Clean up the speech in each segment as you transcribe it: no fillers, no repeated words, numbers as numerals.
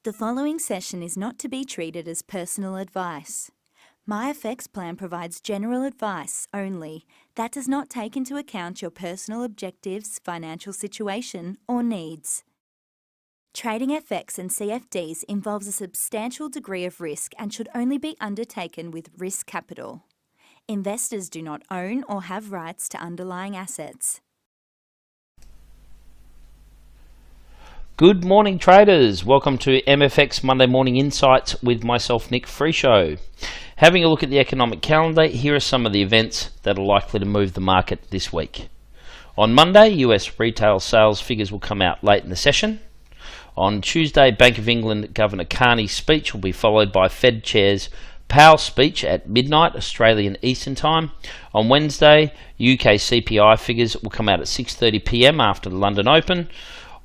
The following session is not to be treated as personal advice. MyFX Plan provides general advice only that does not take into account your personal objectives, financial situation, or needs. Trading FX and CFDs involves a substantial degree of risk and should only be undertaken with risk capital. Investors do not own or have rights to underlying assets. Good morning, traders. Welcome to MFX Monday Morning Insights with myself, Nick Freeshow. Having a look at the economic calendar, here are some of the events that are likely to move the market this week. On Monday, US retail sales figures will come out late in the session. On Tuesday, Bank of England Governor Carney's speech will be followed by Fed Chair's Powell's speech at midnight, Australian Eastern Time. On Wednesday, UK CPI figures will come out at 6:30 p.m. after the London Open.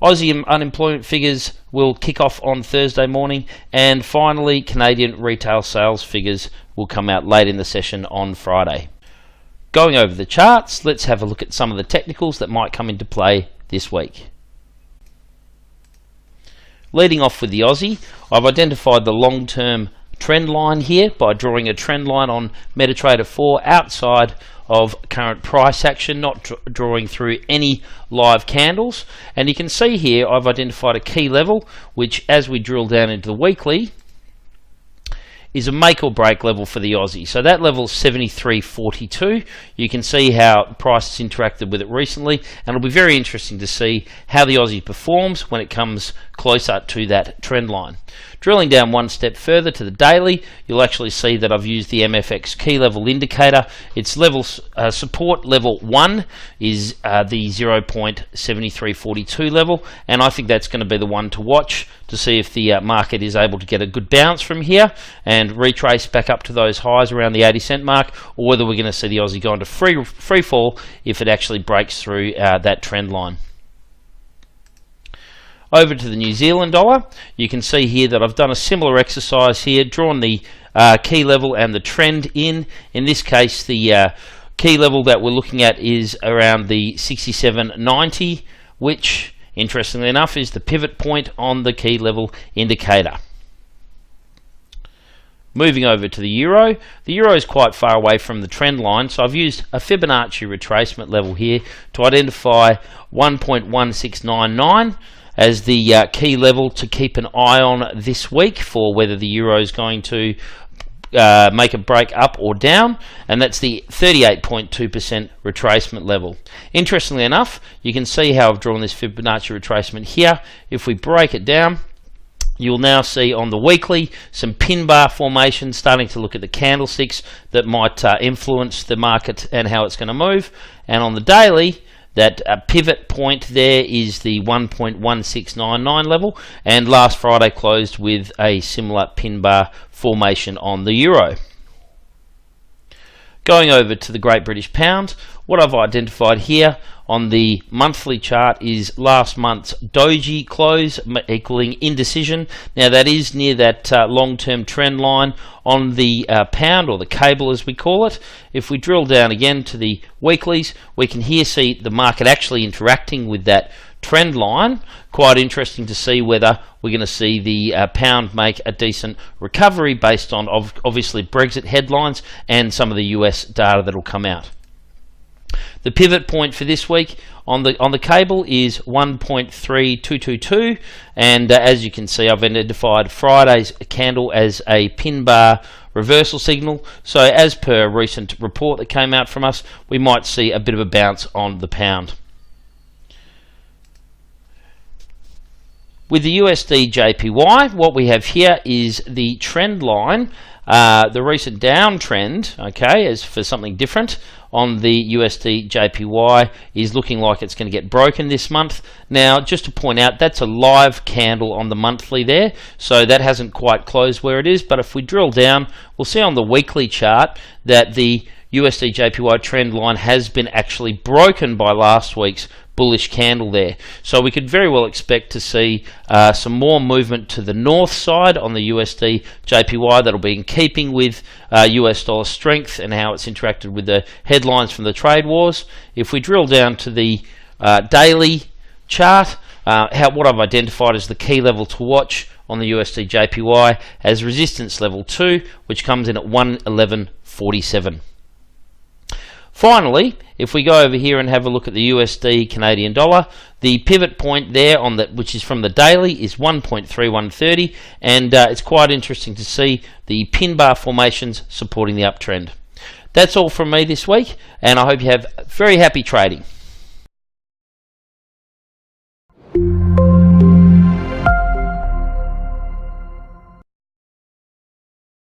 Aussie unemployment figures will kick off on Thursday morning, and finally Canadian retail sales figures will come out late in the session on Friday. Going over the charts, let's have a look at some of the technicals that might come into play this week. Leading off with the Aussie, I've identified the long-term trend line here by drawing a trend line on MetaTrader 4 outside of current price action, not drawing through any live candles. And you can see here I've identified a key level which, as we drill down into the weekly, is a make or break level for the Aussie. So that level is 73.42. You can see how the price has interacted with it recently, and it'll be very interesting to see how the Aussie performs when it comes closer to that trend line. Drilling down one step further to the daily, you'll actually see that I've used the MFX key level indicator. Its level support level 1 is the 0.7342 level, and I think that's going to be the one to watch to see if the market is able to get a good bounce from here and retrace back up to those highs around the 80-cent mark, or whether we're going to see the Aussie go into free fall if it actually breaks through that trend line. Over to the New Zealand dollar, you can see here that I've done a similar exercise here, drawn the key level and the trend in. In this case, the key level that we're looking at is around the 67.90, which, interestingly enough, is the pivot point on the key level indicator. Moving over to the euro is quite far away from the trend line, so I've used a Fibonacci retracement level here to identify 1.1699 as the key level to keep an eye on this week for whether the euro is going to make a break up or down, and that's the 38.2% retracement level. Interestingly enough, you can see how I've drawn this Fibonacci retracement here. If we break it down, you'll now see on the weekly some pin bar formation, starting to look at the candlesticks that might influence the market and how it's going to move. And on the daily, that pivot point there is the 1.1699 level, and last Friday closed with a similar pin bar formation on the euro. Going over to the Great British Pound, what I've identified here on the monthly chart is last month's doji close equaling indecision. Now that is near that long-term trend line on the pound, or the cable as we call it. If we drill down again to the weeklies, we can here see the market actually interacting with that trend line. Quite interesting to see whether we're going to see the pound make a decent recovery based on obviously Brexit headlines and some of the US data that will come out. The pivot point for this week on the cable is 1.3222, and as you can see, I've identified Friday's candle as a pin bar reversal signal. So as per a recent report that came out from us, we might see a bit of a bounce on the pound. With the USD JPY, what we have here is the trend line, the recent downtrend, okay, as for something different on the USD JPY is looking like it's going to get broken this month. Now, just to point out, that's a live candle on the monthly there, so that hasn't quite closed where it is. But if we drill down, we'll see on the weekly chart that the USD JPY trend line has been actually broken by last week's bullish candle there. So we could very well expect to see some more movement to the north side on the USD JPY. That'll be in keeping with US dollar strength and how it's interacted with the headlines from the trade wars. If we drill down to the daily chart, what I've identified as the key level to watch on the USD JPY as resistance level 2, which comes in at 111.47. Finally, if we go over here and have a look at the USD Canadian dollar, the pivot point there on that, which is from the daily, is 1.3130, and it's quite interesting to see the pin bar formations supporting the uptrend. That's all from me this week, and I hope you have very happy trading.